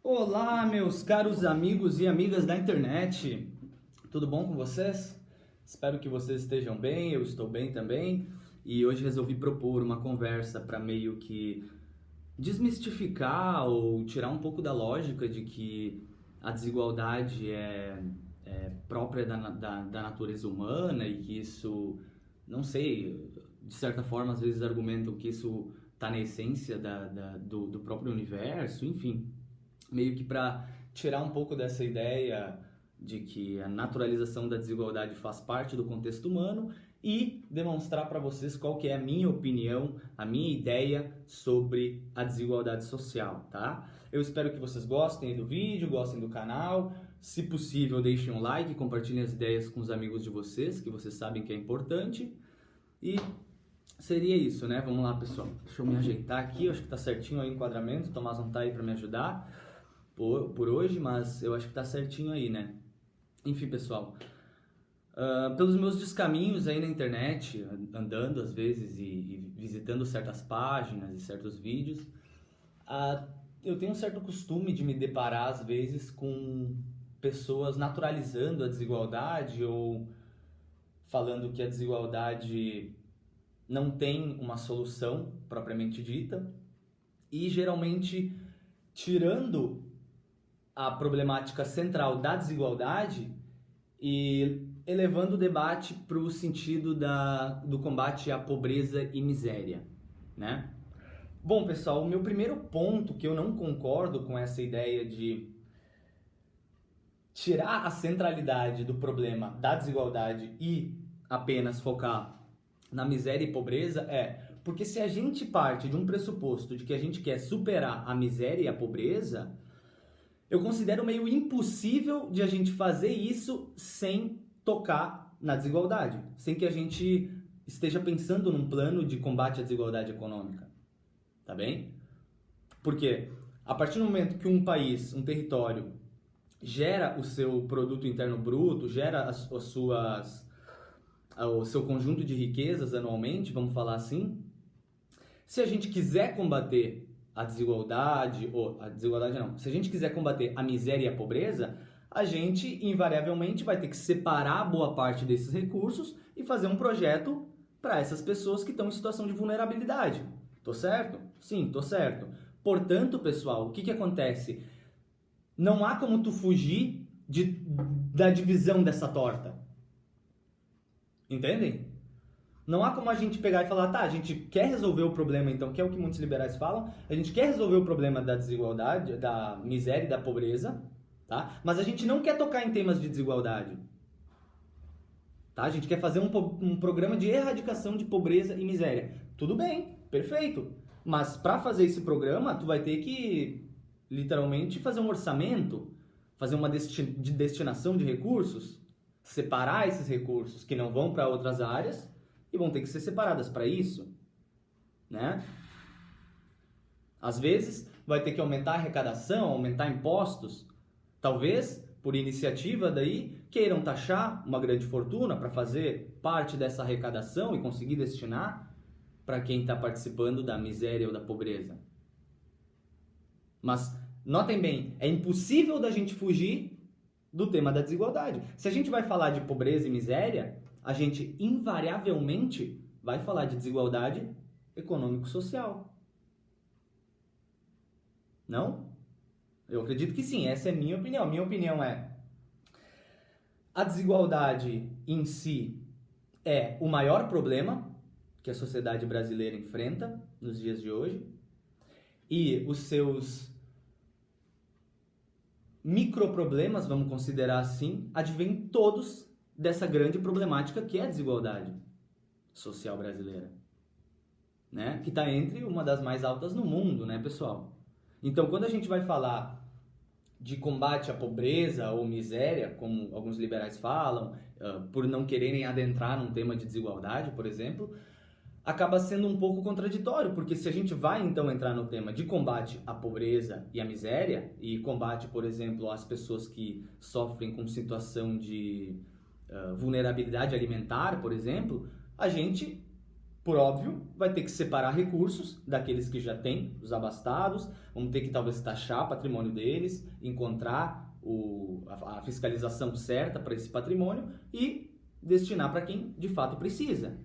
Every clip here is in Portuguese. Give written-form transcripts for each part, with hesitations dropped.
Olá, meus caros amigos e amigas da internet. Tudo bom com vocês? Espero que vocês estejam bem, eu estou bem também. E hoje resolvi propor uma conversa para meio que desmistificar ou tirar um pouco da lógica de que a desigualdade é própria da natureza humana e que isso, não sei, de certa forma às vezes argumentam que isso está na essência do próprio universo, enfim, meio que para tirar um pouco dessa ideia de que a naturalização da desigualdade faz parte do contexto humano e demonstrar para vocês qual que é a minha opinião, a minha ideia sobre a desigualdade social, tá? Eu espero que vocês gostem do vídeo, gostem do canal. Se possível, deixem um like, compartilhem as ideias com os amigos de vocês, que vocês sabem que é importante. E seria isso, né? Vamos lá, pessoal. Deixa eu me ajeitar aqui, eu acho que tá certinho aí o enquadramento. O Tomás não tá aí para me ajudar por hoje, mas eu acho que tá certinho aí, né? Enfim, pessoal, pelos meus descaminhos aí na internet, andando às vezes e visitando certas páginas e certos vídeos, eu tenho um certo costume de me deparar às vezes com pessoas naturalizando a desigualdade ou falando que a desigualdade não tem uma solução propriamente dita e geralmente tirando a problemática central da desigualdade e elevando o debate para o sentido do combate à pobreza e miséria, né? Bom, pessoal, o meu primeiro ponto que eu não concordo com essa ideia de tirar a centralidade do problema da desigualdade e apenas focar na miséria e pobreza porque se a gente parte de um pressuposto de que a gente quer superar a miséria e a pobreza, eu considero meio impossível de a gente fazer isso sem tocar na desigualdade, sem que a gente esteja pensando num plano de combate à desigualdade econômica, tá bem? Porque a partir do momento que um país, um território, gera o seu produto interno bruto, gera o seu conjunto de riquezas anualmente, vamos falar assim, se a gente quiser combater a desigualdade não, se a gente quiser combater a miséria e a pobreza, a gente invariavelmente vai ter que separar boa parte desses recursos e fazer um projeto para essas pessoas que estão em situação de vulnerabilidade. Tô certo? Sim, tô certo. Portanto, pessoal, o que acontece? Não há como tu fugir da divisão dessa torta. Entendem? Não há como a gente pegar e falar, tá, a gente quer resolver o problema, então, que é o que muitos liberais falam, a gente quer resolver o problema da desigualdade, da miséria e da pobreza, tá? Mas a gente não quer tocar em temas de desigualdade, tá? A gente quer fazer um programa de erradicação de pobreza e miséria. Tudo bem, perfeito. Mas para fazer esse programa, tu vai ter que, literalmente, fazer um orçamento, fazer uma destinação de recursos, separar esses recursos que não vão para outras áreas e vão ter que ser separadas para isso, né? Às vezes vai ter que aumentar a arrecadação, aumentar impostos, talvez por iniciativa daí queiram taxar uma grande fortuna para fazer parte dessa arrecadação e conseguir destinar para quem está participando da miséria ou da pobreza. Mas notem bem, é impossível da gente fugir do tema da desigualdade. Se a gente vai falar de pobreza e miséria, a gente invariavelmente vai falar de desigualdade econômico-social. Não? Eu acredito que sim, essa é a minha opinião. Minha opinião é: a desigualdade em si é o maior problema que a sociedade brasileira enfrenta nos dias de hoje, e os seus microproblemas, vamos considerar assim, advêm todos dessa grande problemática que é a desigualdade social brasileira, né? Que está entre uma das mais altas no mundo, né, pessoal? Então, quando a gente vai falar de combate à pobreza ou miséria, como alguns liberais falam, por não quererem adentrar num tema de desigualdade, por exemplo, acaba sendo um pouco contraditório, porque se a gente vai então entrar no tema de combate à pobreza e à miséria, e combate, por exemplo, às pessoas que sofrem com situação de vulnerabilidade alimentar, por exemplo, a gente por óbvio, vai ter que separar recursos daqueles que já têm, os abastados, vamos ter que talvez taxar o patrimônio deles, encontrar a fiscalização certa para esse patrimônio e destinar para quem de fato precisa.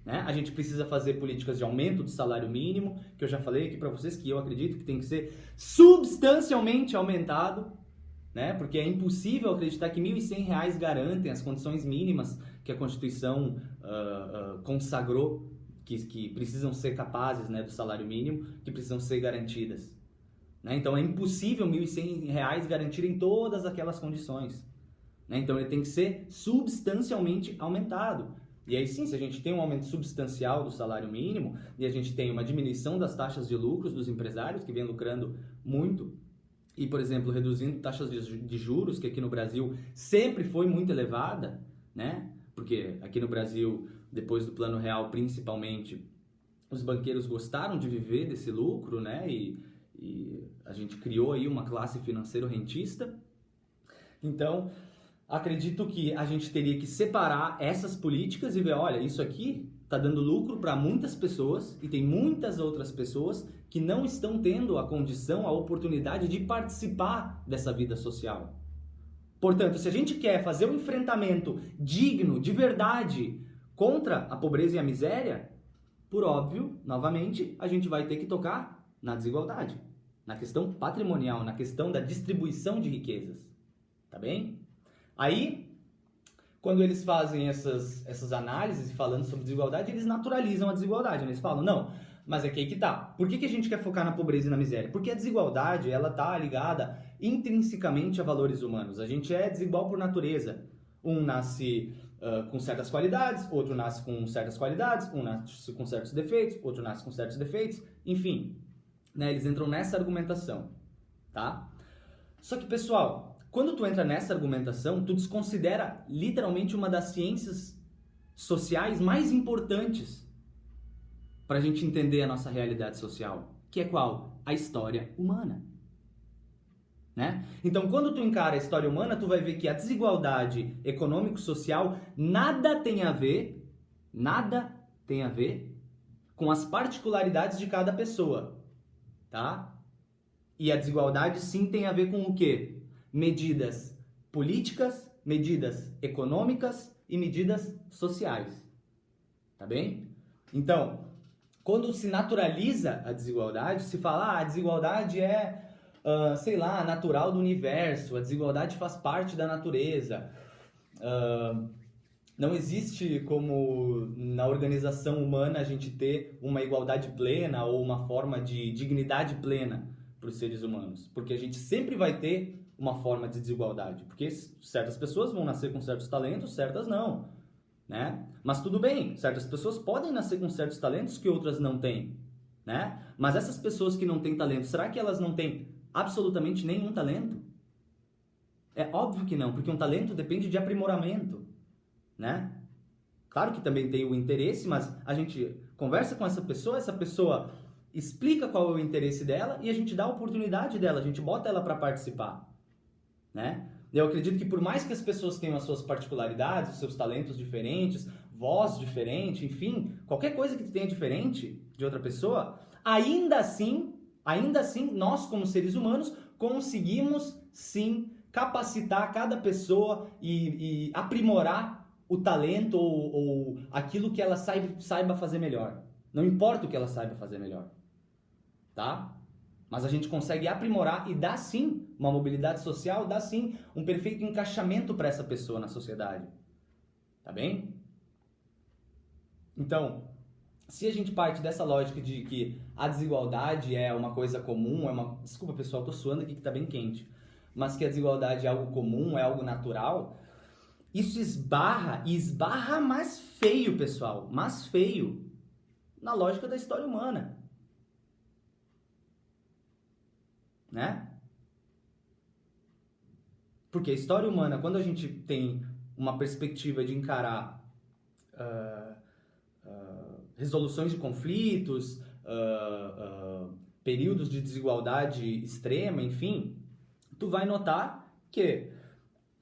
Né? A gente precisa fazer políticas de aumento do salário mínimo, que eu já falei aqui para vocês que eu acredito que tem que ser substancialmente aumentado, né? Porque é impossível acreditar que R$ 1.100 garantem as condições mínimas que a Constituição consagrou, que precisam ser capazes, né, do salário mínimo, que precisam ser garantidas. Né? Então é impossível R$ 1.100 garantirem todas aquelas condições. Né? Então ele tem que ser substancialmente aumentado. E aí sim, se a gente tem um aumento substancial do salário mínimo e a gente tem uma diminuição das taxas de lucros dos empresários que vêm lucrando muito e, por exemplo, reduzindo taxas de juros, que aqui no Brasil sempre foi muito elevada, né? Porque aqui no Brasil, depois do Plano Real principalmente, os banqueiros gostaram de viver desse lucro, né? E a gente criou aí uma classe financeiro-rentista. Então, acredito que a gente teria que separar essas políticas e ver, olha, isso aqui está dando lucro para muitas pessoas e tem muitas outras pessoas que não estão tendo a condição, a oportunidade de participar dessa vida social. Portanto, se a gente quer fazer um enfrentamento digno, de verdade, contra a pobreza e a miséria, por óbvio, novamente, a gente vai ter que tocar na desigualdade, na questão patrimonial, na questão da distribuição de riquezas. Tá bem? Aí, quando eles fazem essas análises falando sobre desigualdade, eles naturalizam a desigualdade. Eles falam, não, mas é que aí que tá. Por que a gente quer focar na pobreza e na miséria? Porque a desigualdade, ela tá ligada intrinsecamente a valores humanos. A gente é desigual por natureza. Um nasce com certas qualidades, outro nasce com certas qualidades, um nasce com certos defeitos, outro nasce com certos defeitos, enfim. Né, eles entram nessa argumentação, tá? Só que, pessoal, quando tu entra nessa argumentação, tu desconsidera literalmente uma das ciências sociais mais importantes para a gente entender a nossa realidade social, que é qual? A história humana. Né? Então, quando tu encara a história humana, tu vai ver que a desigualdade econômico-social nada tem a ver com as particularidades de cada pessoa, tá? E a desigualdade sim tem a ver com o quê? Medidas políticas, medidas econômicas e medidas sociais. Tá bem? Então, quando se naturaliza a desigualdade, se fala, a desigualdade é, sei lá, natural do universo, a desigualdade faz parte da natureza. Não existe como na organização humana a gente ter uma igualdade plena ou uma forma de dignidade plena para os seres humanos, porque a gente sempre vai ter uma forma de desigualdade, porque certas pessoas vão nascer com certos talentos, certas não, né? Mas tudo bem, certas pessoas podem nascer com certos talentos que outras não têm, né? Mas essas pessoas que não têm talento, será que elas não têm absolutamente nenhum talento? É óbvio que não, porque um talento depende de aprimoramento, né? Claro que também tem o interesse, mas a gente conversa com essa pessoa explica qual é o interesse dela e a gente dá a oportunidade dela, a gente bota ela para participar, né? Eu acredito que por mais que as pessoas tenham as suas particularidades, os seus talentos diferentes, voz diferente, enfim, qualquer coisa que tenha diferente de outra pessoa, ainda assim, nós como seres humanos conseguimos sim capacitar cada pessoa e aprimorar o talento ou aquilo que ela saiba fazer melhor. Não importa o que ela saiba fazer melhor, tá? Mas a gente consegue aprimorar e dá sim uma mobilidade social, dá sim um perfeito encaixamento para essa pessoa na sociedade. Tá bem? Então, se a gente parte dessa lógica de que a desigualdade é uma coisa comum, Desculpa, pessoal, tô suando aqui que tá bem quente. Mas que a desigualdade é algo comum, é algo natural, isso esbarra mais feio, pessoal, mais feio, na lógica da história humana. Né? Porque a história humana, quando a gente tem uma perspectiva de encarar resoluções de conflitos, períodos de desigualdade extrema, enfim, tu vai notar que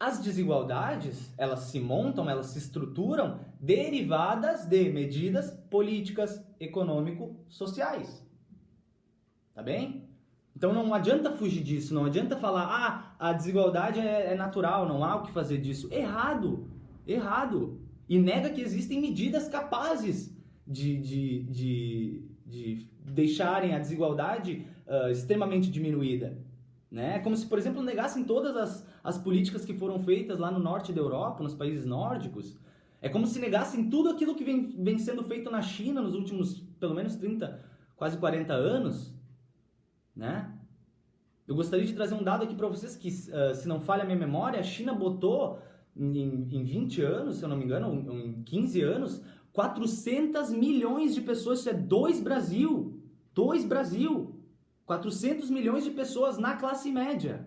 as desigualdades, elas se montam, elas se estruturam derivadas de medidas políticas, econômico-sociais. Tá bem? Então não adianta fugir disso, não adianta falar, a desigualdade é natural, não há o que fazer disso. Errado, errado. E nega que existem medidas capazes de deixarem a desigualdade extremamente diminuída. Né? É como se, por exemplo, negassem todas as políticas que foram feitas lá no norte da Europa, nos países nórdicos. É como se negassem tudo aquilo que vem sendo feito na China nos últimos, pelo menos 30, quase 40 anos. Né? Eu gostaria de trazer um dado aqui para vocês que, se não falha a minha memória, a China botou em 20 anos, se eu não me engano, ou em 15 anos, 400 milhões de pessoas. Isso é 2 Brasil. 2 Brasil. 400 milhões de pessoas na classe média.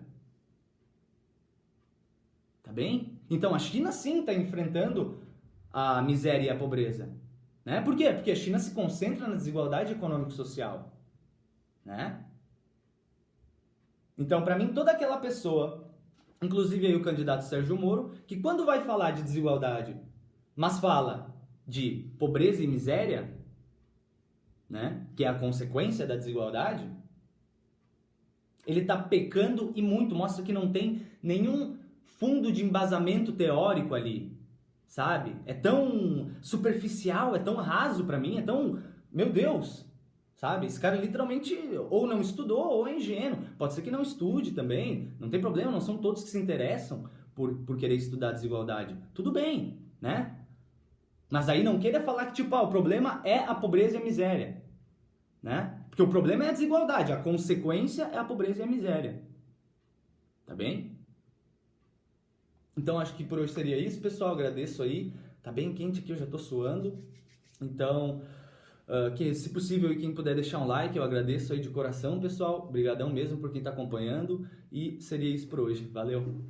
Tá bem? Então a China sim está enfrentando a miséria e a pobreza. Né? Por quê? Porque a China se concentra na desigualdade econômico-social. Né? Então, para mim, toda aquela pessoa, inclusive aí o candidato Sérgio Moro, que quando vai falar de desigualdade, mas fala de pobreza e miséria, né, que é a consequência da desigualdade, ele está pecando e muito, mostra que não tem nenhum fundo de embasamento teórico ali, sabe? É tão superficial, é tão raso para mim, é tão... Meu Deus! Sabe? Esse cara literalmente ou não estudou ou é ingênuo. Pode ser que não estude também, não tem problema, não são todos que se interessam por querer estudar desigualdade. Tudo bem, né? Mas aí não queira falar que, tipo, o problema é a pobreza e a miséria, né? Porque o problema é a desigualdade, a consequência é a pobreza e a miséria. Tá bem? Então acho que por hoje seria isso, pessoal. Agradeço aí. Tá bem quente aqui, eu já tô suando. Então... que se possível, quem puder deixar um like, eu agradeço aí de coração, pessoal. Obrigadão mesmo por quem está acompanhando. E seria isso por hoje. Valeu!